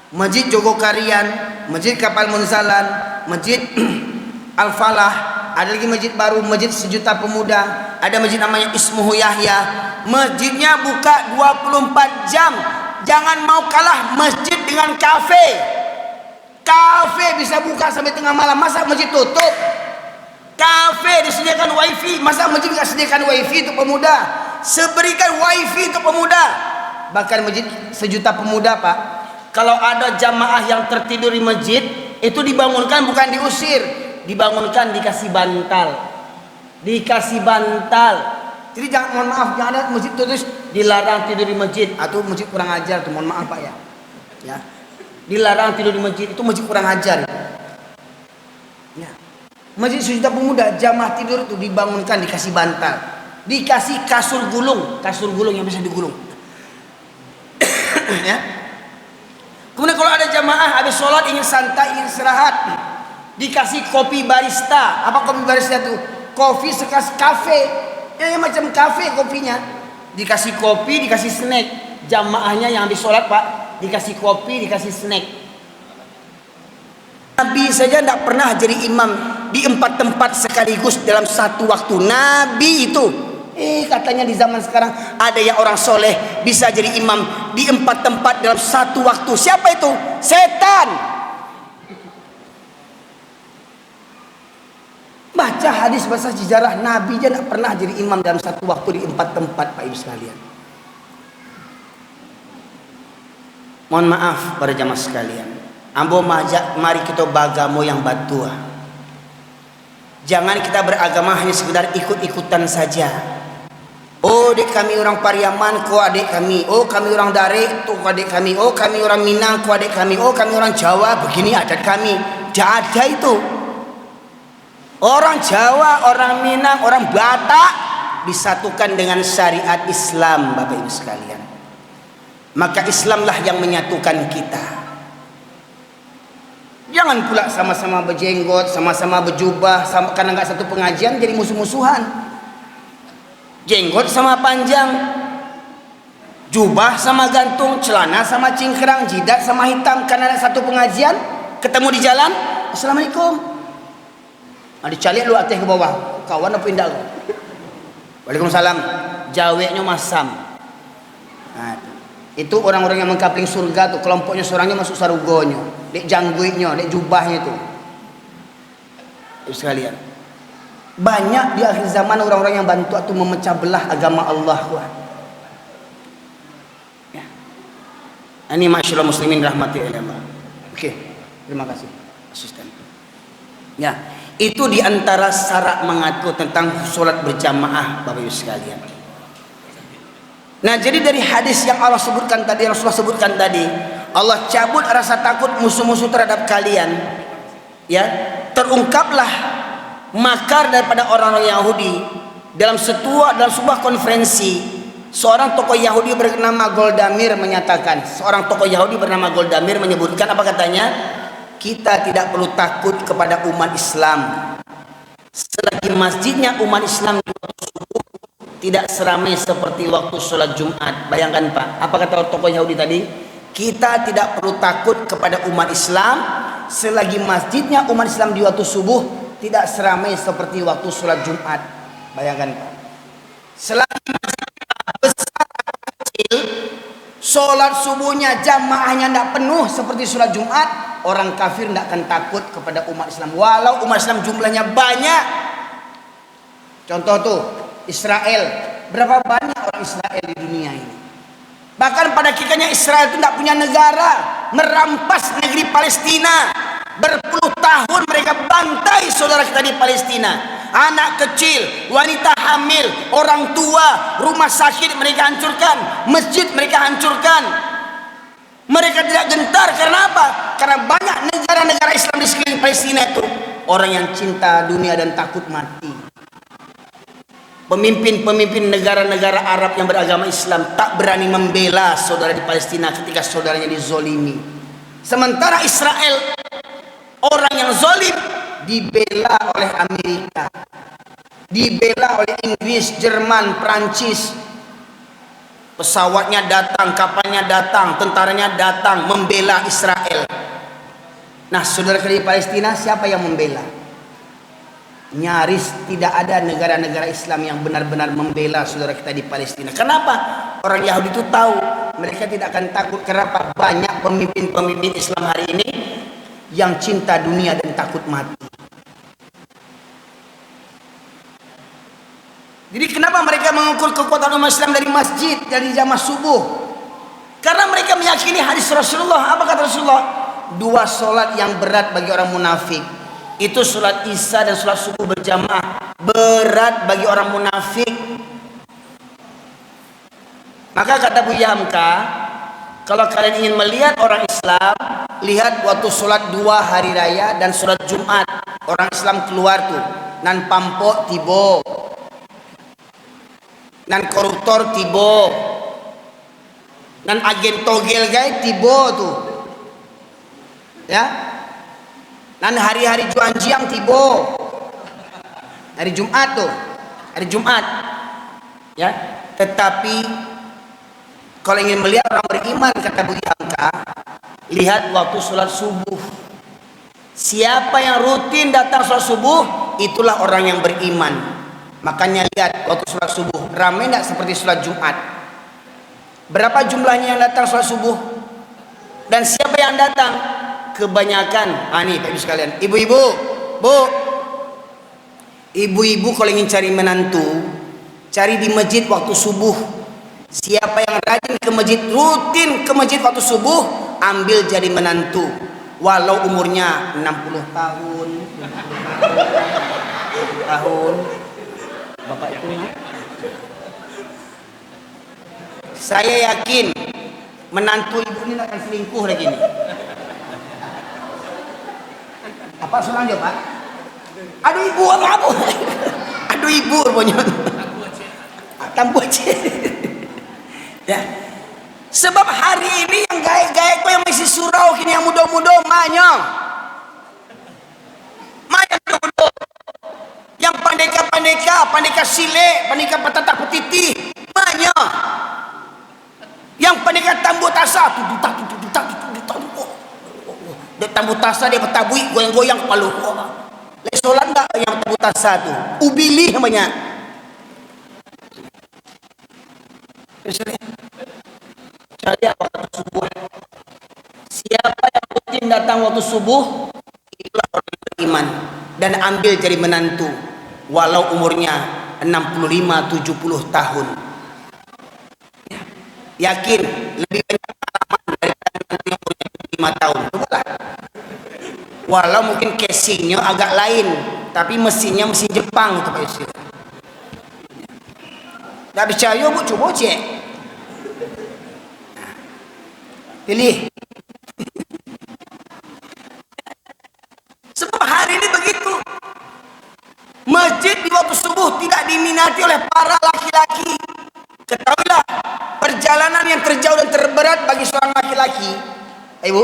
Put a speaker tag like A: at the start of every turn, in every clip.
A: Masjid Jogokarian, Masjid Kapal Munzalan, Masjid Al-Falah, ada lagi masjid baru, Masjid Sejuta Pemuda, ada masjid namanya Ismuhu Yahya. Masjidnya buka 24 jam. Jangan mau kalah masjid dengan kafe. Kafe bisa buka sampai tengah malam, masa masjid tutup? Kafe disediakan wifi, masa masjid tidak sediakan wifi untuk pemuda? Seberikan wifi untuk pemuda. Bahkan Masjid Sejuta Pemuda, Pak, kalau ada jamaah yang tertidur di masjid, itu dibangunkan, bukan diusir, dibangunkan, dikasih bantal. Dikasih bantal. Jadi jangan, mohon maaf, jangan ada masjid terus dilarang tidur di masjid, atau masjid kurang ajar tuh, mohon maaf Pak ya. Ya. Dilarang tidur di masjid, itu masjid kurang ajar. Ya. Masjid Sejuta Pemuda, jamaah tidur itu dibangunkan, dikasih bantal, dikasih kasur gulung yang bisa digulung. Ya. Kemudian kalau ada jamaah habis sholat ingin santai, ingin istirahat, dikasih kopi barista. Apa kopi barista itu? Kopi sekas kafe. Ya, macam kafe kopinya. Dikasih kopi, dikasih snack. Jamaahnya yang habis sholat, Pak, dikasih kopi, dikasih snack. Nabi saja tidak pernah jadi imam di 4 tempat sekaligus dalam satu waktu. Nabi itu, katanya di zaman sekarang ada yang orang soleh bisa jadi imam di 4 tempat dalam satu waktu. Siapa itu? Setan. Baca hadis, baca sejarah, Nabi aja tidak pernah jadi imam dalam satu waktu di 4 tempat, Pak Ibu sekalian. Mohon maaf para jamaah sekalian. Ambo majak, mari kita beragama yang batua. Jangan kita beragama hanya sekedar ikut-ikutan saja. Oh, dek kami orang Pariaman, kau adik kami. Oh, kami orang Dare, tu adik kami. Oh, kami orang Minang, kau adik kami. Oh, kami orang Jawa, begini adat kami. Tidak ada itu. Orang Jawa, orang Minang, orang Batak disatukan dengan syariat Islam, Bapak Ibu sekalian. Maka Islamlah yang menyatukan kita. Jangan pula sama-sama berjenggot, sama-sama berjubah, karena nggak satu pengajian jadi musuh-musuhan. Jenggot sama panjang, jubah sama gantung, celana sama cingkrang, jidat sama hitam, karena ada satu pengajian, ketemu di jalan, Assalamualaikum. Dicalik lu atas ke bawah, kawan apa pindah lu? Waalaikumsalam. Jaweknya masam. Nah, itu orang-orang yang mengkapling surga tuh, kelompoknya seorangnya masuk sarugonya, dek jangguinya, dek jubahnya tuh. Sekalian, banyak di akhir zaman orang-orang yang bantu atau memecah belah agama Allah. Ya. Ini masyaallah muslimin rahmati Allah. Oke, terima kasih asisten. Ya. Itu diantara syarat mengatur tentang sholat berjamaah, Bapak Ibu sekalian. Nah, jadi dari hadis yang Allah sebutkan tadi, Rasulullah sebutkan tadi, Allah cabut rasa takut musuh-musuh terhadap kalian. Ya, terungkaplah makar daripada orang-orang Yahudi dalam sebuah konferensi. Seorang tokoh Yahudi bernama Goldamir menyatakan, seorang tokoh Yahudi bernama Goldamir menyebutkan, apa katanya? Kita tidak perlu takut kepada umat Islam selagi masjidnya umat Islam di waktu subuh tidak seramai seperti waktu sholat Jumat. Bayangkan Pak, apa kata tokoh Yahudi tadi? Kita tidak perlu takut kepada umat Islam selagi masjidnya umat Islam di waktu subuh tidak seramai seperti waktu sholat Jumat. Bayangkan Pak, selagi masjidnya besar atau kecil, sholat subuhnya jamaahnya tidak penuh seperti sholat Jumat, orang kafir tidak akan takut kepada umat Islam walau umat Islam jumlahnya banyak. Contoh tuh Israel, berapa banyak orang Israel di dunia ini. Bahkan pada hakikatnya Israel itu tidak punya negara, merampas negeri Palestina. Berpuluh tahun mereka bantai saudara kita di Palestina. Anak kecil, wanita hamil, orang tua, rumah sakit mereka hancurkan, masjid mereka hancurkan. Mereka tidak gentar, karena apa? Karena banyak negara-negara Islam di sekeliling Palestina itu orang yang cinta dunia dan takut mati. Pemimpin-pemimpin negara-negara Arab yang beragama Islam tak berani membela saudara di Palestina ketika saudaranya dizolimi. Sementara Israel, orang yang zolim, dibela oleh Amerika, dibela oleh Inggris, Jerman, Prancis. Pesawatnya datang, kapalnya datang, tentaranya datang membela Israel. Nah, saudara di Palestina, siapa yang membela? Nyaris tidak ada negara-negara Islam yang benar-benar membela saudara kita di Palestina. Kenapa? Orang Yahudi itu tahu mereka tidak akan takut. Kenapa? Banyak pemimpin-pemimpin Islam hari ini yang cinta dunia dan takut mati. Jadi kenapa mereka mengukur kekuatan umat Islam dari masjid, dari jamaah subuh? Karena mereka meyakini hadis Rasulullah. Apa kata Rasulullah? 2 solat yang berat bagi orang munafik. Itu solat isya dan solat subuh berjamaah. Berat bagi orang munafik. Maka kata Buya Hamka, kalau kalian ingin melihat orang Islam, lihat waktu solat 2 hari raya dan solat Jumat. Orang Islam keluar tuh. Nan pampok tibo. Nan koruptor tibo, nan agen togel guys tibo tuh, ya, nan hari-hari juan jiang tibo, hari Jumat tuh, hari Jumat, ya. Tetapi kalau ingin melihat orang beriman, kata Buya Hamka, lihat waktu sholat subuh. Siapa yang rutin datang sholat subuh, itulah orang yang beriman. Makanya lihat waktu sholat subuh ramai tidak seperti sholat Jumat. Berapa jumlahnya yang datang sholat subuh? Dan siapa yang datang? Kebanyakan. Nih Pak Ibu sekalian, ibu-ibu, bu, ibu-ibu kalau ingin cari menantu, cari di masjid waktu subuh. Siapa yang rajin ke masjid, rutin ke masjid waktu subuh, ambil jadi menantu. Walau umurnya 60 tahun, 70 tahun. Bapak itu, saya yakin menantu ibu ini akan selingkuh lagi nih. Apa soalnya Pak? Aduh ibu, apa? Aduh ibu rupanya. Tambuci. Ya. Sebab hari ini yang gaek-gaek yang masih surau kini yang muda-muda manyong. Muda-muda. Yang pandeka sile, pandeka patata petiti, banyak. Yang pandeka tambu tasa, dia tambu tasa dia betabui goyang-goyang palu. Lesolan enggak yang tambu tasa tuh? Ubili namanya. Saya waktu subuh. Siapa yang rutin datang waktu subuh, itulah orang yang beriman dan ambil jadi menantu. Walau umurnya 65-70 tahun, yakin lebih banyak pengalaman daripada nanti yang umurnya 5 tahun. Cobalah. Walau mungkin casingnya agak lain, tapi mesinnya mesin Jepang itu Pak Yusuf. Tak percaya bu, coba cek. Pilih. Sebab hari ini begitu. Masjid di waktu subuh tidak diminati oleh para laki-laki. Ketahuilah, perjalanan yang terjauh dan terberat bagi seorang laki-laki, ibu,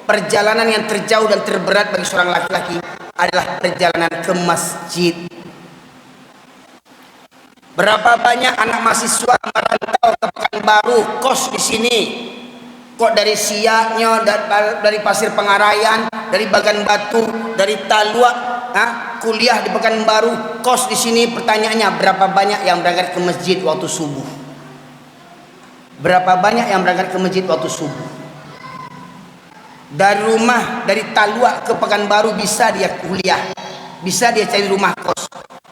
A: perjalanan yang terjauh dan terberat bagi seorang laki-laki adalah perjalanan ke masjid. Berapa banyak anak mahasiswa merantau ke Pekanbaru, kos di sini. Kok dari Siaknya, dari Pasir Pengarayan, dari Bagan Batu, dari Talua, kuliah di Pekanbaru, kos di sini. Pertanyaannya, berapa banyak yang berangkat ke masjid waktu subuh? Berapa banyak yang berangkat ke masjid waktu subuh? Dari rumah, dari Talua ke Pekanbaru bisa dia kuliah, bisa dia cari rumah kos.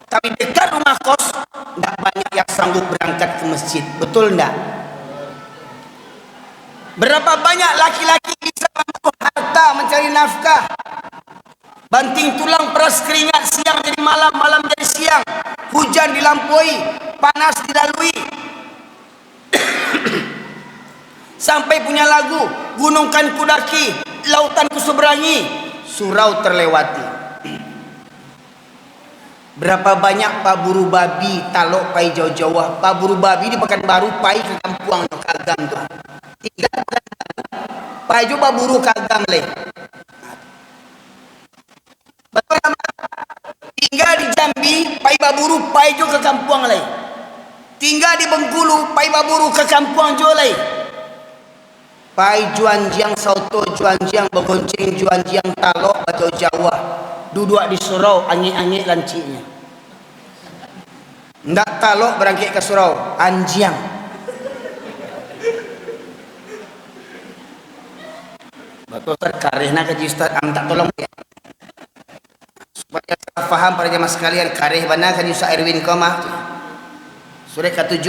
A: Tapi dekat rumah kos, tidak banyak yang sanggup berangkat ke masjid. Betul enggak? Berapa banyak laki-laki bisa membunuh harta mencari nafkah, banting tulang peras keringat, siang jadi malam, malam jadi siang, hujan dilampaui, panas dilalui, sampai punya lagu, gunungkan kudaki, lautan kuseberangi, surau terlewati. Berapa banyak pak buru babi talok pai jauh-jauh, pak buru babi di Pekanbaru pai ke kampuang no kagam tuh. Tinggal pai jo pak buru kagam le. Betul nama? Tinggal di Jambi pai pak buru pai jo ke kampuang le. tinggal di Bengkulu, pai baburu ke kampung Jolai, pai juan jiang sauto, juan jiang begonceng, juan jiang talok atau Jawa, duduk di surau angin-angin lancinya. Ndak talok berangkit ke surau, anjiang. Betul karehna ke Ustaz am tak tolong ya. Supaya saya faham para jemaah sekalian, kareh bana kan Ustaz Erwin Komah. Surat ke-7.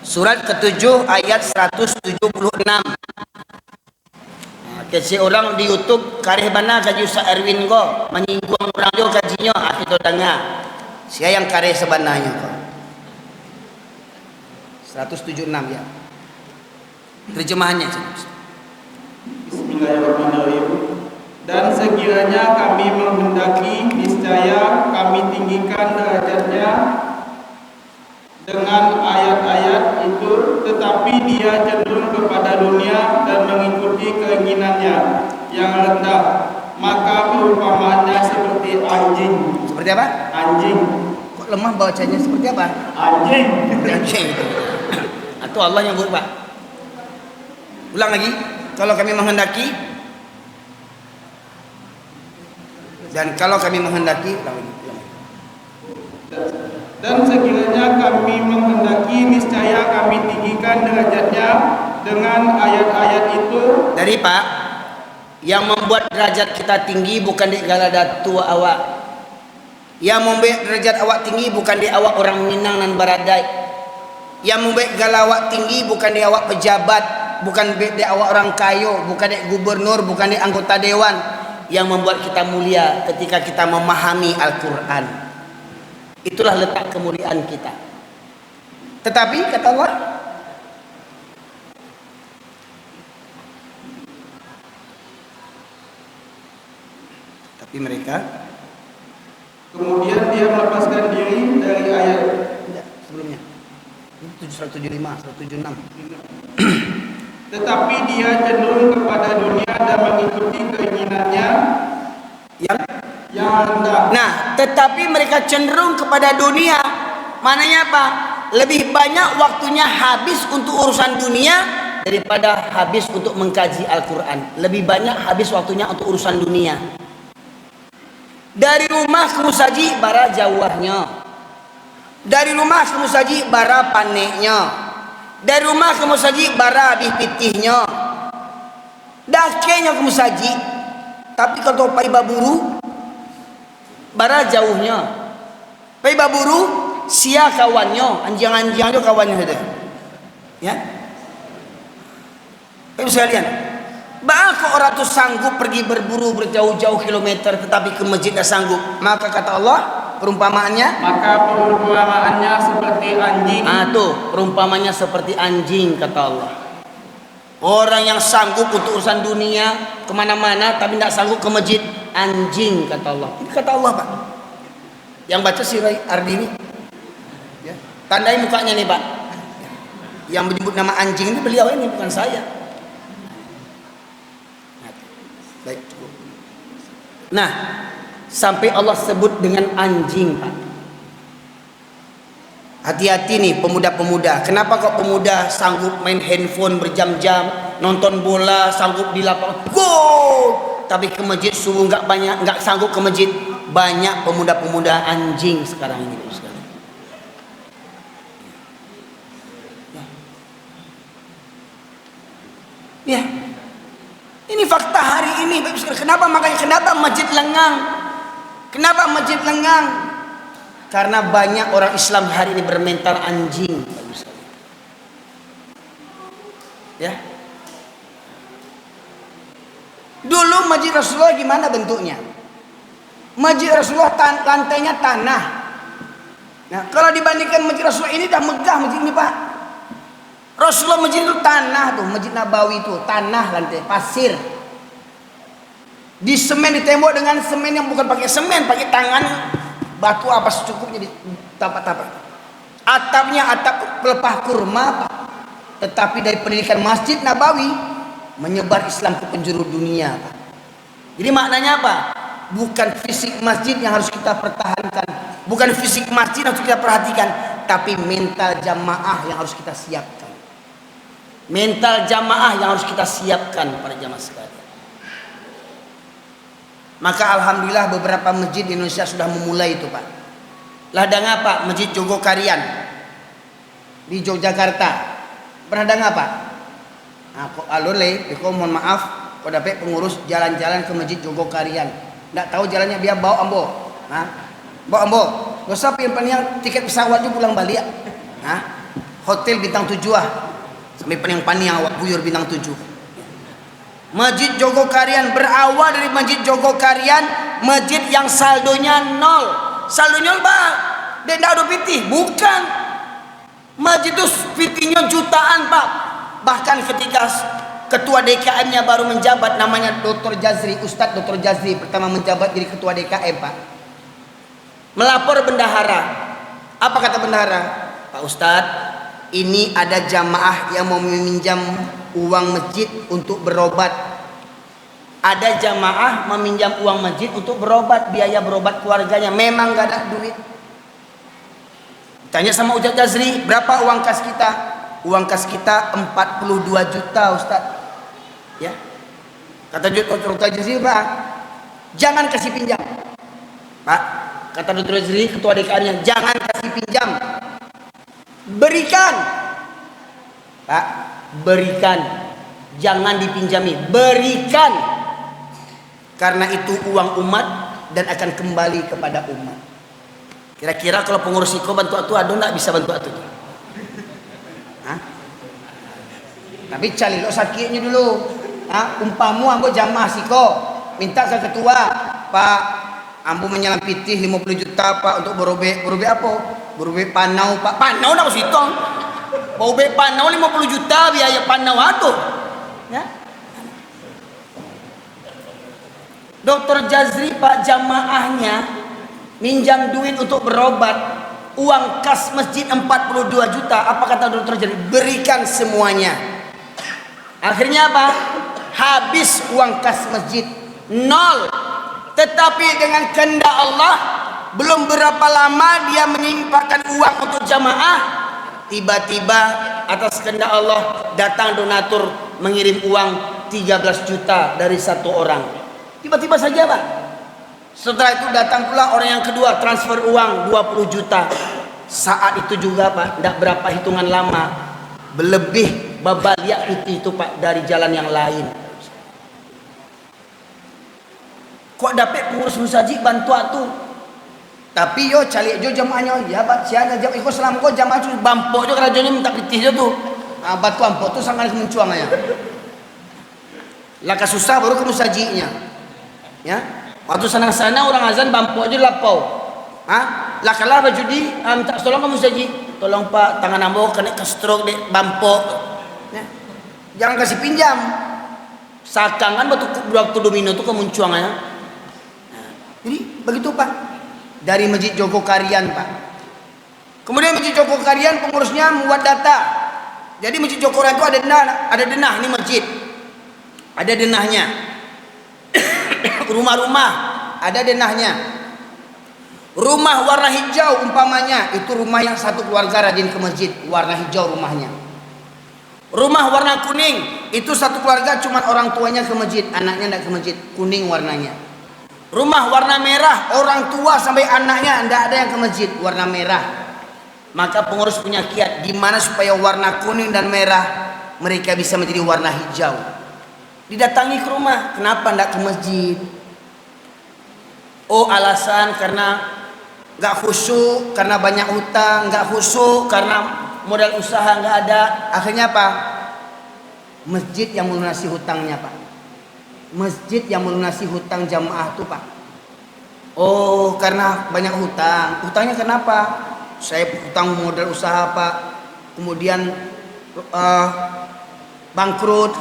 A: Surat ke-7 ayat 176. Kesi orang di YouTube kareh bana kaji Ustaz Erwin ko menyinggung orang jo kajinya kita dengar. Sia yang kareh sebenarnya ko. 176 ya. Terjemahannya.
B: Bismillahirrahmanirrahim. Dan sekiranya kami menghendaki, niscaya kami tinggikan derajatnya dengan ayat-ayat itu, tetapi dia cenderung kepada dunia dan mengikuti keinginannya yang rendah. Maka perumpamaannya seperti anjing.
A: Seperti apa?
B: Anjing.
A: Kok lemah bacanya seperti apa?
B: Anjing.
A: Anjing. Atau Allah yang buat, Pak. Ulang lagi. Kalau kami menghendaki, dan kalau kami menghendaki,
B: dan sekiranya kami menghendaki, niscaya kami tinggikan derajatnya dengan ayat-ayat itu.
A: Dari Pak, yang membuat derajat kita tinggi bukan di galada tua awak. Yang membuat derajat awak tinggi bukan di awak orang Minang dan Baradai. Yang membuat galawak tinggi bukan di awak pejabat, bukan di awak orang kayo, bukan di gubernur, bukan di anggota dewan. Yang membuat kita mulia ketika kita memahami Al-Quran. Itulah letak kemuliaan kita. Tetapi kata Allah, tapi mereka,
B: kemudian dia melepaskan diri dari ayat.
A: tidak, sebelumnya ini 175, 176.
B: Tetapi dia cenderung kepada dunia dan mengikuti keinginannya yang rendah.
A: Nah, tetapi mereka cenderung kepada dunia. Mananya apa? Lebih banyak waktunya habis untuk urusan dunia daripada habis untuk mengkaji Al-Quran. Lebih banyak habis waktunya untuk urusan dunia. Dari rumah ke musaji bara jauhnya. Dari rumah ke musaji bara paneknya. Dari rumah ke musaji bara habis pitihnya. Dakenya ke musaji. Tapi kalau pai baburu bara jauhnya. Pai baburu sia kawannya, anjing-anjing itu kawannya itu. Ya. Ibu sekalian, bahkan orang itu sanggup pergi berburu berjauh-jauh kilometer tetapi ke masjid tidak sanggup. Maka kata Allah, perumpamaannya,
B: maka perumpamaannya seperti anjing.
A: Tuh, perumpamanya seperti anjing kata Allah. Orang yang sanggup untuk urusan dunia kemana-mana tapi tidak sanggup ke masjid, anjing kata Allah. Ini kata Allah, Pak. Yang baca si Ardini, ya. Tandai mukanya nih, Pak. Yang menyebut nama anjing ini beliau ini, bukan saya. Baik, cukup. Nah, sampai Allah sebut dengan anjing, Pak. Hati-hati nih pemuda-pemuda. Kenapa kok pemuda sanggup main handphone berjam-jam, nonton bola sanggup di lapangan, gol, tapi ke masjid subuh nggak banyak, nggak sanggup ke masjid. Banyak pemuda-pemuda anjing sekarang ini, sekali. Ya, ini fakta hari ini. Kenapa masjid lengang? Kenapa masjid lengang? Karena banyak orang Islam hari ini bermental anjing. Ya. Dulu masjid Rasulullah gimana bentuknya? Masjid Rasulullah lantainya tanah. Nah, kalau dibandingkan masjid Rasulullah ini dah megah masjid ini, Pak. Rasulullah masjid itu tanah tuh, Masjid Nabawi itu tanah lantai, pasir. Di semen, di tembok dengan semen yang bukan pakai semen, pakai tangan, batu apa secukupnya di tapak-tapak. Atapnya atap pelepah kurma, Pak. Tetapi dari pendidikan Masjid Nabawi menyebar Islam ke penjuru dunia, Pak. Jadi maknanya apa? Bukan fisik masjid yang harus kita pertahankan, Bukan fisik masjid harus kita perhatikan, tapi mental jamaah yang harus kita siapkan. Mental jamaah yang harus kita siapkan pada jamaah sekalian. Maka alhamdulillah beberapa masjid di Indonesia sudah memulai itu, Pak. Ladang apa? Masjid Jogokarian di Yogyakarta. Pernah dengar, Pak? Nah, kok alole, mohon maaf, kok dapat pengurus jalan-jalan ke Masjid Jogokarian. Nggak tahu jalannya, biar bawa ambo. Bawa ambo. Gak usah yang tiket pesawat juga pulang balik. Hotel bintang 7 sampai paniang awak buyur bintang 7. Masjid Jogokarian berawal dari Masjid Jogokarian, masjid yang saldonya 0. Saldonya Pak, dia tidak ada pitih, bukan. Masjid itu pitihnya jutaan, Pak. Bahkan ketika ketua DKM-nya baru menjabat, namanya Dr. Jazri, Ustadz Dr. Jazri pertama menjabat jadi ketua DKM, Pak. Melapor bendahara. Apa kata bendahara? Pak Ustadz, ini ada jamaah yang mau meminjam uang masjid untuk berobat. Ada jamaah meminjam uang masjid untuk berobat, biaya berobat keluarganya. Memang gak ada duit. Tanya sama Ustadz Jazri, berapa uang kas kita? Uang kas kita 42 juta, Ustadz. Ya. Kata Dr. Jazri, Pak, jangan kasih pinjam. Pak, kata Dr. Jazri, ketua DKM-nya, jangan kasih pinjam. Berikan. Pak, berikan. Jangan dipinjami, berikan. Karena itu uang umat dan akan kembali kepada umat. Kira-kira kalau pengurus iko bantu atu ado enggak bisa bantu atu? Tapi cari lo sakitnya dulu. Umpamu ambo jamaah siko minta ke ketua, Pak, ambo menyalam pitih 50 juta Pak untuk berobe apa? Berobe panau, Pak. Panau nak sitong. Berobe panau 50 juta biaya panau atuh. Ya. Dr. Jazri, Pak, jamaahnya minjam duit untuk berobat, uang kas masjid 42 juta. Apa kata Dr. Jazri? Berikan semuanya. Akhirnya apa? Habis uang kas masjid 0. Tetapi dengan kehendak Allah, belum berapa lama dia menyimpahkan uang untuk jamaah, tiba-tiba atas kehendak Allah datang donatur mengirim uang 13 juta dari satu orang. Tiba-tiba saja, Pak. Setelah itu datang pula orang yang kedua, transfer uang 20 juta. Saat itu juga, Pak, tidak berapa hitungan lama, berlebih babaliak putih itu, Pak, dari jalan yang lain. Kok dapat pengurus musajid bantu atu? Tapi yo calik jo jamaahnya, ya Pak, siapa jam ikut selam kok jamaah tu bampok jo kerajanya minta pitih jo tu. Batu ampok tu sangat mencuang ya. Laka susah baru ke musajidnya. Ya, waktu sana-sana orang azan bampok aja lapau. Lah kalah baju di minta tolong kamu saji. Tolong Pak, tangan ambo kena ke stroke dek bampok. Ya. Jangan kasih pinjam. Sakangan waktu domino tu kemuncuang ya. Jadi begitu Pak. Dari Masjid Jogokarian, Pak. Kemudian Masjid Jogokarian pengurusnya membuat data. Jadi Masjid Jogokarian itu ada denah, ini masjid. Ada denahnya. Rumah-rumah ada denahnya. Rumah warna hijau umpamanya itu rumah yang satu keluarga rajin ke masjid, warna hijau rumahnya. Rumah warna kuning itu satu keluarga cuma orang tuanya ke masjid, anaknya tidak ke masjid, kuning warnanya. Rumah warna merah orang tua sampai anaknya tidak ada yang ke masjid, warna merah. Maka pengurus punya kiat gimana supaya warna kuning dan merah mereka bisa menjadi warna hijau. Didatangi ke rumah, kenapa tidak ke masjid? Oh, alasan karena nggak khusyuk, karena banyak hutang, nggak khusyuk karena modal usaha nggak ada. Akhirnya apa? Masjid yang melunasi hutangnya, Pak. Masjid yang melunasi hutang jamaah tuh, Pak. Oh, karena banyak hutang. Hutangnya kenapa? Saya hutang modal usaha, Pak. Kemudian bangkrut,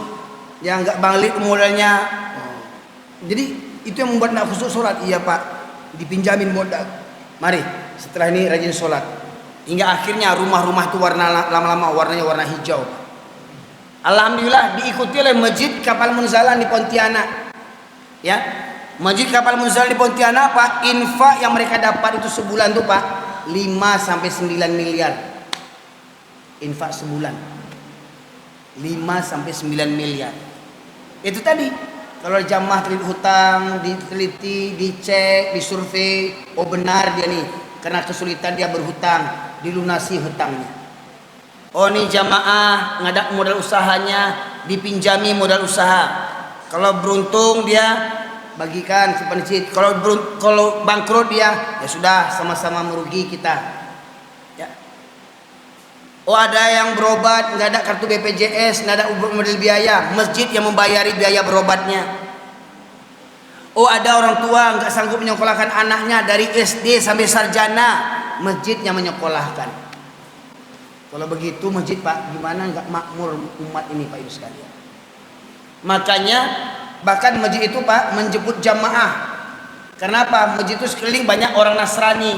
A: ya nggak balik modalnya. Jadi itu yang membuat nak khusyuk sholat. Iya Pak, dipinjamin modal. Mari setelah ini rajin sholat. Hingga akhirnya rumah-rumah itu warna lama-lama warnanya warna hijau. Alhamdulillah diikuti oleh Masjid Kapal Munzalan di Pontianak. Ya, Masjid Kapal Munzalan di Pontianak Pak, infak yang mereka dapat itu sebulan tuh Pak 5 sampai 9 miliar. Infak sebulan 5 sampai 9 miliar. Itu tadi, kalau jamaah terlilit hutang, diteliti, dicek, disurvei, oh benar dia nih, karena kesulitan dia berhutang, dilunasi hutangnya. Oh nih jamaah ngadak modal usahanya, dipinjami modal usaha. Kalau beruntung dia bagikan ke masjid. Kalau bangkrut dia, ya sudah sama-sama merugi kita. Ya. Oh ada yang berobat nggak ada kartu BPJS, nggak ada modal biaya, masjid yang membayari biaya berobatnya. Oh ada orang tua nggak sanggup menyekolahkan anaknya dari SD sampai sarjana, masjid yang menyekolahkan. Kalau begitu masjid Pak, gimana nggak makmur umat ini Pak Ibu sekalian. Makanya bahkan masjid itu Pak menjemput jamaah. Kenapa? Masjid itu sekeliling banyak orang Nasrani.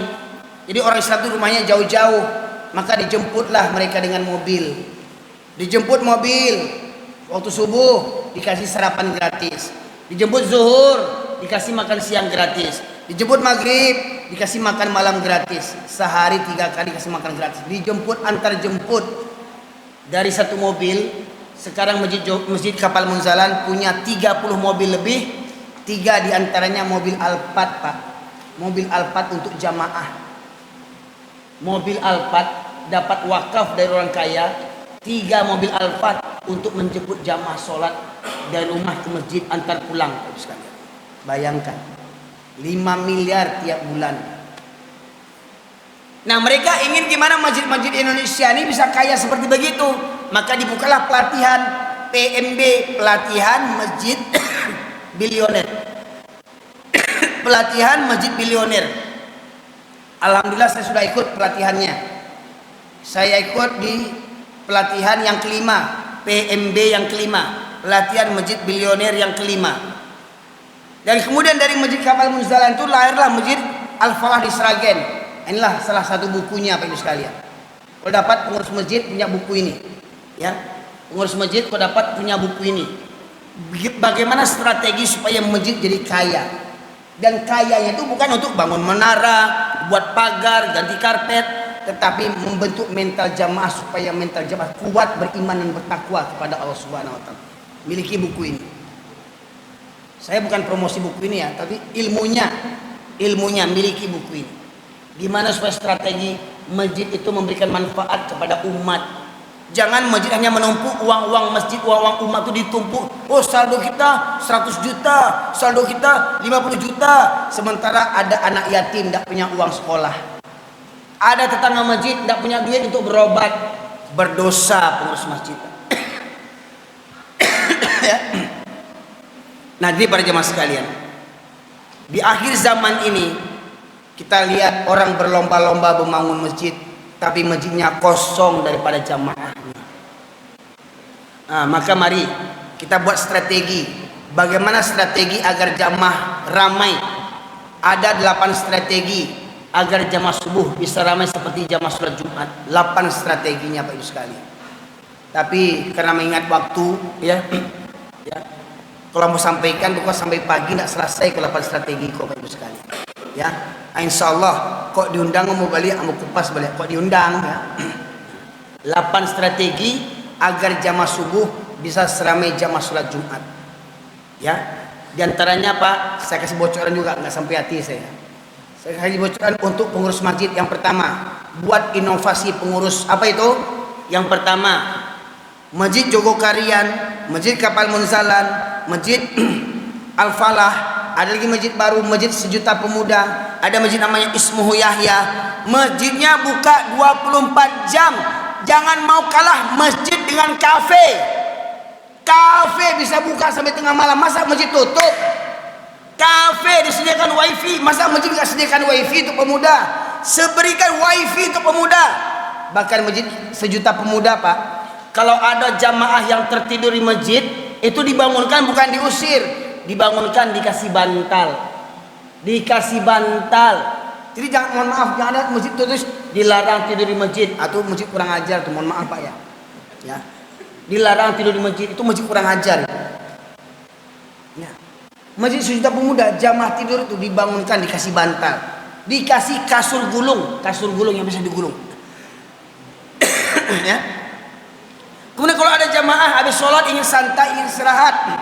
A: Jadi orang Islam itu rumahnya jauh-jauh. Maka dijemputlah mereka dengan mobil. Dijemput mobil. Waktu subuh dikasih sarapan gratis. Dijemput zuhur dikasih makan siang gratis. Dijemput maghrib dikasih makan malam gratis. Sehari 3 kali kasih makan gratis. Dijemput antar jemput dari satu mobil. Sekarang Masjid Kapal Munzalan punya 30 mobil lebih, 3 diantaranya mobil Alphard Pak. Mobil Alphard untuk jamaah. Mobil Alphard dapat wakaf dari orang kaya, 3 mobil Alphard untuk menjemput jamaah sholat dari rumah ke masjid antar pulang. Bayangkan 5 miliar tiap bulan. Nah mereka ingin gimana masjid-masjid Indonesia ini bisa kaya seperti begitu. Maka dibukalah pelatihan PMB, pelatihan masjid bilioner. Pelatihan masjid bilioner. Alhamdulillah saya sudah ikut pelatihannya. Saya ikut di pelatihan yang kelima, PMB yang kelima, pelatihan masjid bilioner yang kelima. Dan kemudian dari Masjid Kapal Munzalan itu lahirlah Masjid Al-Falah di Sragen. Inilah salah satu bukunya Pak Ibu sekalian. Kalau dapat pengurus masjid punya buku ini. Ya, pengurus masjid kau dapat punya buku ini. Bagaimana strategi supaya masjid jadi kaya? Dan kayanya itu bukan untuk bangun menara, buat pagar, ganti karpet, tetapi membentuk mental jamaah supaya mental jamaah kuat beriman dan bertakwa kepada Allah Subhanahu wa taala. Miliki buku ini. Saya bukan promosi buku ini ya, tapi ilmunya miliki buku ini. Gimana supaya strategi masjid itu memberikan manfaat kepada umat. Jangan masjid hanya menumpuk uang-uang masjid, uang-uang umat itu ditumpuk. Oh saldo kita 100 juta, saldo kita 50 juta. Sementara ada anak yatim tidak punya uang sekolah. Ada tetangga masjid tidak punya duit untuk berobat. Berdosa pengurus masjid. Ya. Nah jadi para jemaah sekalian, di akhir zaman ini kita lihat orang berlomba-lomba membangun masjid, tapi masjidnya kosong daripada jamaahnya. Nah, maka mari kita buat strategi. Bagaimana strategi agar jamaah ramai? Ada 8 strategi agar jamaah subuh bisa ramai seperti jamaah sholat Jumat. 8 strateginya Pak Ibu sekalian. Tapi karena mengingat waktu, ya, kalau mau sampaikan bukan sampai pagi tidak selesai ke 8 strategi kok Pak Ibu sekalian. Ya, insya Allah kok diundang mau balik, mau kupas balik kok diundang ya. 8 strategi agar jamaah subuh bisa seramai jamaah sholat Jumat. Ya, diantaranya Pak, saya kasih bocoran juga nggak sampai hati saya. Saya kasih bocoran untuk pengurus masjid. Yang pertama, buat inovasi pengurus. Apa itu? Yang pertama, Masjid Jogokarian, Masjid Kapal Munzalan, Masjid Al-Falah, ada lagi masjid baru, Masjid Sejuta Pemuda, ada masjid namanya Ismuhu Yahya. Masjidnya buka 24 jam. Jangan mau kalah masjid dengan kafe. Kafe bisa buka sampai tengah malam, masa masjid tutup? Kafe disediakan wifi, masa masjid nggak sediakan wifi untuk pemuda? Seberikan wifi untuk pemuda. Bahkan Masjid Sejuta Pemuda Pak, kalau ada jamaah yang tertidur di masjid, itu dibangunkan bukan diusir, dibangunkan dikasih bantal. Dikasih bantal. Jadi jangan, mohon maaf, jangan ada masjid terus dilarang tidur di masjid, atau masjid kurang ajar tuh, mohon maaf Pak ya. Dilarang tidur di masjid, itu masjid kurang ajar. Ya. Masjid Sejuta Pemuda, jamaah tidur itu dibangunkan, dikasih bantal, dikasih kasur gulung yang bisa digulung. Ya. Kemudian kalau ada jamaah habis sholat ingin santai, ingin istirahat,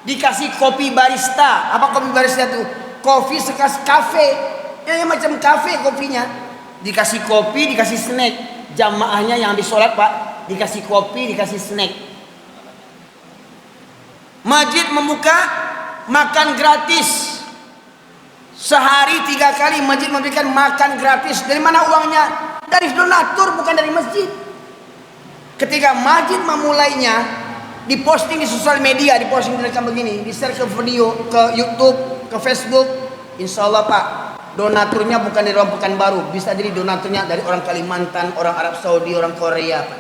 A: dikasih kopi barista. Apa kopi barista itu? Kopi sekas kafe, ya macam kafe kopinya. Dikasih kopi, dikasih snack. Jamaahnya yang habis sholat pak, dikasih kopi, dikasih snack. Masjid membuka makan gratis. Sehari 3 kali masjid memberikan makan gratis. Dari mana uangnya? Dari donatur, bukan dari masjid. Ketika masjid memulainya, diposting di sosial media, diposting direkam begini, di-share ke video, ke YouTube, ke Facebook, insya Allah pak, donaturnya bukan dari orang Pekanbaru, bisa jadi donaturnya dari orang Kalimantan, orang Arab Saudi, orang Korea pak.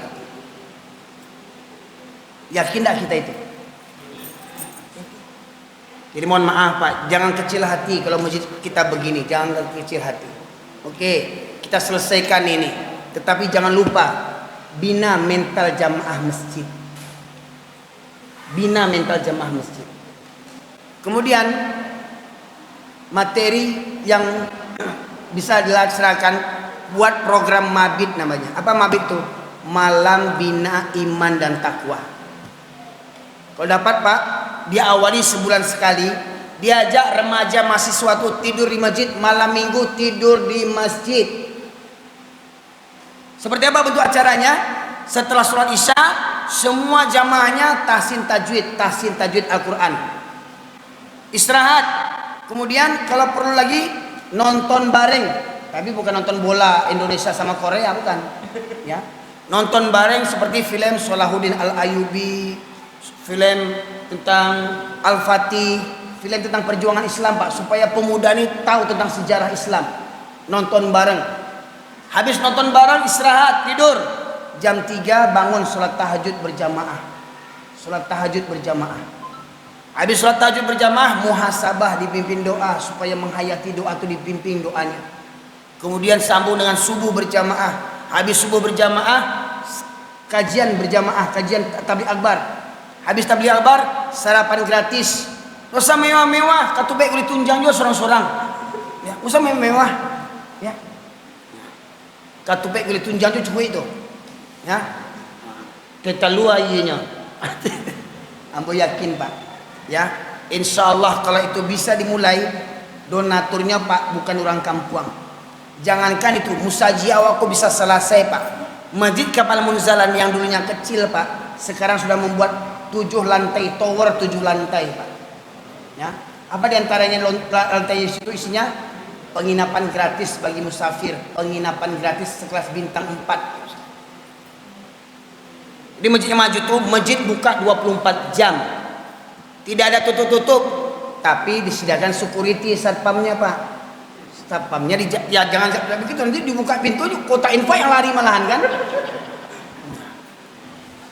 A: Yakin tak kita itu? Jadi mohon maaf pak, jangan kecil hati kalau masjid kita begini, jangan kecil hati. Oke, kita selesaikan ini, tetapi jangan lupa bina mental jamaah masjid. Bina mental jamaah masjid. Kemudian materi yang bisa dilaksanakan, buat program mabit namanya. Apa mabit itu? Malam bina iman dan takwa. Kalau dapat pak, dia awali sebulan sekali, diajak remaja mahasiswa itu tidur di masjid, malam minggu tidur di masjid. Seperti apa bentuk acaranya? Setelah sholat isya, semua jamaahnya tahsin tajwid Al-Quran. Istirahat. Kemudian kalau perlu lagi nonton bareng, tapi bukan nonton bola Indonesia sama Korea, bukan. Ya, nonton bareng seperti film Salahuddin Al-Ayyubi, film tentang Al-Fatih, film tentang perjuangan Islam pak, supaya pemuda ini tahu tentang sejarah Islam. Nonton bareng. Habis nonton bareng istirahat tidur, jam 3 bangun sholat tahajud berjamaah. Sholat tahajud berjamaah. Habis sholat tahajud berjamaah, muhasabah, dipimpin doa, supaya menghayati doa itu dipimpin doanya. Kemudian sambung dengan subuh berjamaah. Habis subuh berjamaah, kajian berjamaah, kajian tabligh akbar. Habis tabligh akbar, sarapan gratis. Usah mewah-mewah, katubek kulit tunjang juga sorang-sorang. Ya, usah mewah. Ya. Katupek kulit tunjang tu cukup itu. Ya. Kita luar ianya. Ambo yakin pak. Ya. Insyaallah kalau itu bisa dimulai, donaturnya pak bukan orang kampung. Jangankan itu, musaji awakku bisa selesai pak. Masjid Kapal Munzalan yang dulunya kecil pak, sekarang sudah membuat 7 lantai, tower 7 lantai pak. Ya. Apa diantaranya lantai itu isinya? Penginapan gratis bagi musafir, penginapan gratis sekelas bintang 4. Di Masjid Maju itu masjid buka 24 jam. Tidak ada tutup-tutup, tapi disediakan security satpamnya pak. Satpamnya ya jangan begitu, nanti dibuka pintu kota info yang lari malahan kan.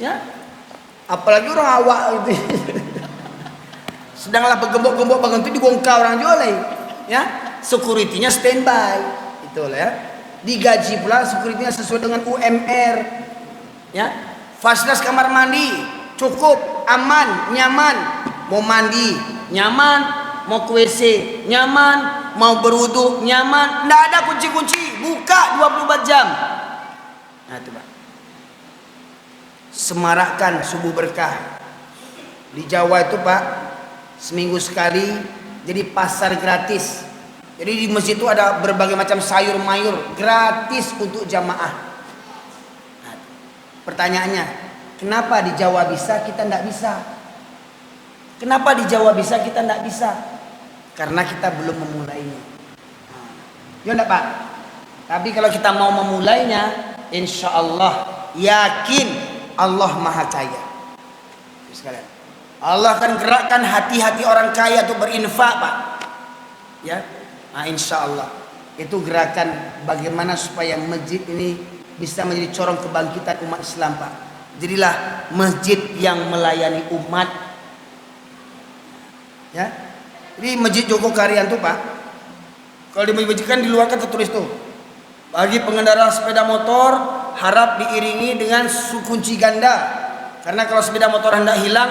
A: Ya. Apalagi orang awak itu. Sedanglah bergembok-gembok bangun itu dibongkar orang jualai. Ya. Security-nya standby, itulah ya. Digaji pula security-nya sesuai dengan UMR. Ya. Fasilitas kamar mandi cukup, aman, nyaman. Mau mandi nyaman, mau ke WC nyaman, mau berwudu nyaman. Nggak ada kunci-kunci, buka 24 jam. Nah, itu Pak. Semarakkan subuh berkah. Di Jawa itu Pak, seminggu sekali jadi pasar gratis. Jadi di masjid itu ada berbagai macam sayur mayur gratis untuk jamaah. Nah, pertanyaannya, kenapa di Jawa bisa kita tidak bisa? Kenapa di Jawa bisa kita tidak bisa? Karena kita belum memulainya. Ya enggak Pak? Tapi kalau kita mau memulainya, insya Allah yakin Allah Maha Kaya. Sekalian, Allah akan gerakkan hati-hati orang kaya untuk berinfak Pak. Ya. Nah, insya Allah itu gerakan bagaimana supaya masjid ini bisa menjadi corong kebangkitan umat Islam Pak. Jadilah masjid yang melayani umat. Ya, jadi masjid Joko Karyan tuh Pak, kalau di masjid kan di luar kan tertulis tuh, bagi pengendara sepeda motor harap diiringi dengan kunci ganda, karena kalau sepeda motor hendak hilang,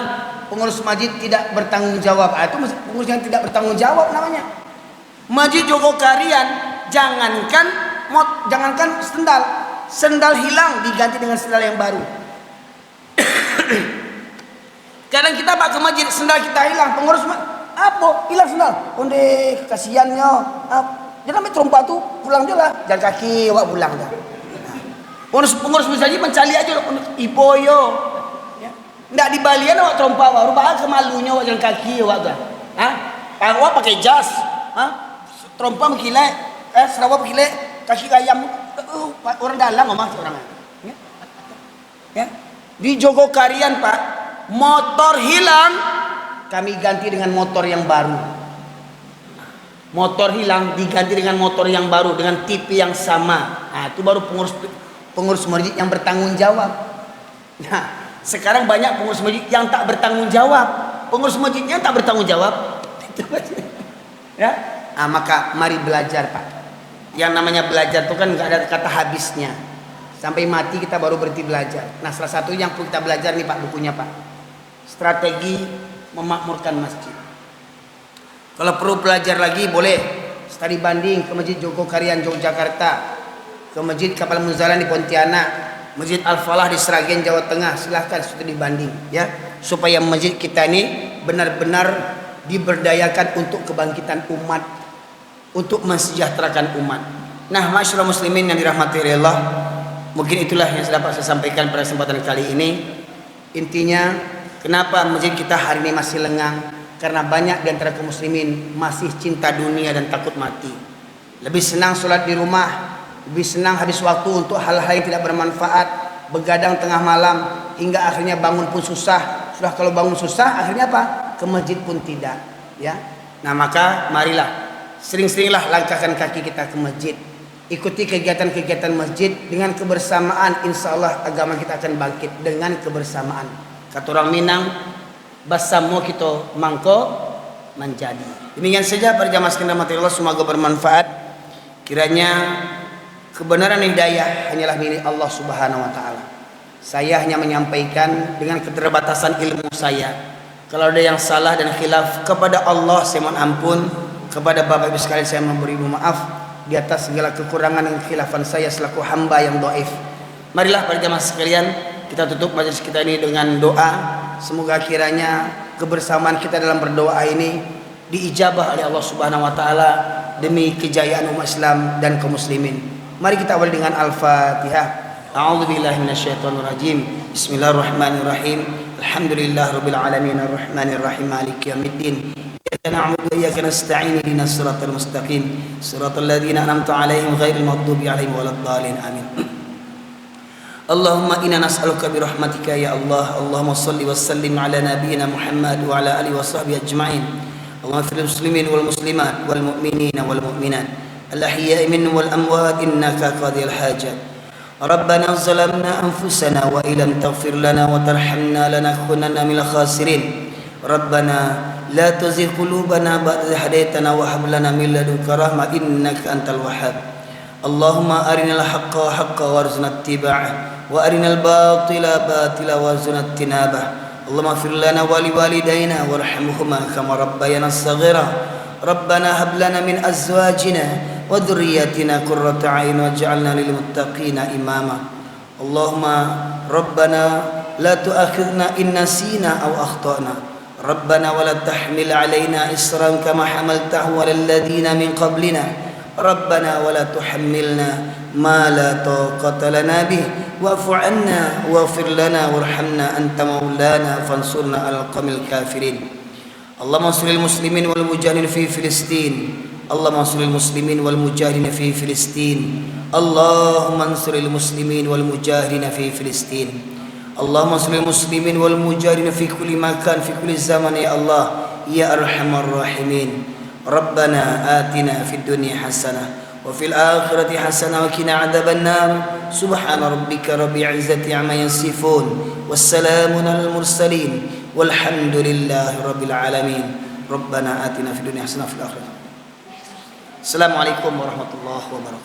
A: pengurus masjid tidak bertanggung jawab. Itu pengurus yang tidak bertanggung jawab namanya. Masjid Jogokarian, jangankan sendal hilang diganti dengan sendal yang baru. Kadang kita pak ke masjid, sendal kita hilang, pengurus apa? Hilang sendal. Onde kasihannya. Jangan ambil trompa tuh, pulang aja lah. Jalan kaki, wak pulang dah. Pengurus masjid mencari aja iboyo. Ya. Nggak di Balian awak trompa awak, rupanya kemalunya awak jalan kaki awak dah. Awak pakai jas, trompa mengkilek, Sarawak mengkilek, kaki ayam. Orang dalam mah orang. Ya. Di Jogokarian Pak, motor hilang, kami ganti dengan motor yang baru. Motor hilang diganti dengan motor yang baru dengan tipe yang sama. Itu baru pengurus masjid yang bertanggung jawab. Nah, sekarang banyak pengurus masjid yang tak bertanggung jawab. Pengurus masjidnya tak bertanggung jawab. Ya, maka mari belajar Pak. Yang namanya belajar itu kan nggak ada kata habisnya. Sampai mati kita baru berhenti belajar. Nah, salah satu yang perlu kita belajar nih Pak, bukunya Pak. Strategi memakmurkan masjid. Kalau perlu belajar lagi boleh studi banding ke Masjid Jogokarian Yogyakarta, ke Masjid Kapal Munzalan di Pontianak, Masjid Al-Falah di Sragen Jawa Tengah. Silahkan studi banding ya, supaya masjid kita ini benar-benar diberdayakan untuk kebangkitan umat, untuk mensejahterakan umat. Nah, masyaallah muslimin yang dirahmati Allah, mungkin itulah yang dapat saya sampaikan pada kesempatan kali ini. Intinya, kenapa masjid kita hari ini masih lengang? Karena banyak di antara kaum muslimin masih cinta dunia dan takut mati. Lebih senang sholat di rumah, lebih senang habis waktu untuk hal-hal yang tidak bermanfaat, begadang tengah malam, hingga akhirnya bangun pun susah. Sudah kalau bangun susah, akhirnya apa? Ke masjid pun tidak. Ya. Nah, maka marilah sering-seringlah langkahkan kaki kita ke masjid. Ikuti kegiatan-kegiatan masjid dengan kebersamaan. Insya Allah agama kita akan bangkit dengan kebersamaan. Kata orang Minang, basamo kita mangko menjadi. Demikian saja para jamaah sekalian rahmati Allah, semoga bermanfaat. Kiranya kebenaran hidayah hanyalah milik Allah Subhanahu wa taala. Saya hanya menyampaikan dengan keterbatasan ilmu saya. Kalau ada yang salah dan khilaf, kepada Allah saya mohon ampun, kepada Bapak Ibu sekalian saya memberi maaf di atas segala kekurangan dan khilafan saya selaku hamba yang dhaif. Marilah para jamaah sekalian, kita tutup majelis kita ini dengan doa. Semoga kiranya kebersamaan kita dalam berdoa ini diijabah oleh Allah Subhanahu wa taala demi kejayaan umat Islam dan kaum muslimin. Mari kita awali dengan Al-Fatihah. A'udzubillahi minasyaitonirrajim. Bismillahirrahmanirrahim. Alhamdulillahirabbil alamin arrahmanir rahim maliki yaumiddin. Iyyaka na'budu wa iyyaka nasta'in ihdinas siratal mustaqim. Siratal ladzina an'amta 'alaihim ghairil maghdubi 'alaihim waladdallin. Amin. Allahumma inna nas'aluka bi rahmatika ya Allah. Allahumma shalli wa sallim ala nabiyyina Muhammad wa ala alihi wa sahbihi ajma'in. Allahumma fil muslimin wal muslimat wal mu'minina wal mu'minat al ahya'i minhum wal amwat innaka qadiyal hajat. Rabbana zalamna anfusana wa illam taghfir lana wa tarhamna lanakunanna minal khasirin. Rabbana la tuzigh qulubana ba'da idh hadaytana wa hab lana min ladunka rahmah innaka antal wahhab. Allahumma arinal haqqa haqqan warzuqna ittiba'ah wa arinal batila batila warzuqna ijtinabah. Allahumma ighfir lana wa liwalidayna warhamhuma kama rabbayana shaghira. Rabbana hab lana min azwajina wa dhurriyyatina qurrata a'yun waj'alna lil muttaqina imama. Allahumma rabbana la tu'akhidhna in nasina aw akhtana. Rabbana wa la tahmil 'alaina isran kama hamaltahu 'alal ladzina min qablina. Rabbana wa la tuhammilna ma la taqata lana bih wa'fu 'anna waghfir lana warhamna anta maulana fansurna 'alal qawmil kafirin. Allahumma shalli muslimin wal mujahidin fi Filistin. Allahumma shalli muslimin wal mujahidin fi Filistin. Allahumma shalli muslimin wal mujahidin fi Filistin. Allahumma shalli muslimin wal mujahidin fi kulli makan fi kulli zaman ya Allah ya arhamar rahimin. Rabbana atina fid dunya hasanah wa fil akhirati hasanah wa qina adzabannar. Subhana rabbika rabbil izzati amma yasifun wassalamun alal mursalin walhamdulillahi rabbil alamin. Rabbana atina fid dunya hasanah wa fil akhirati. Assalamualaikum warahmatullahi wabarakatuh.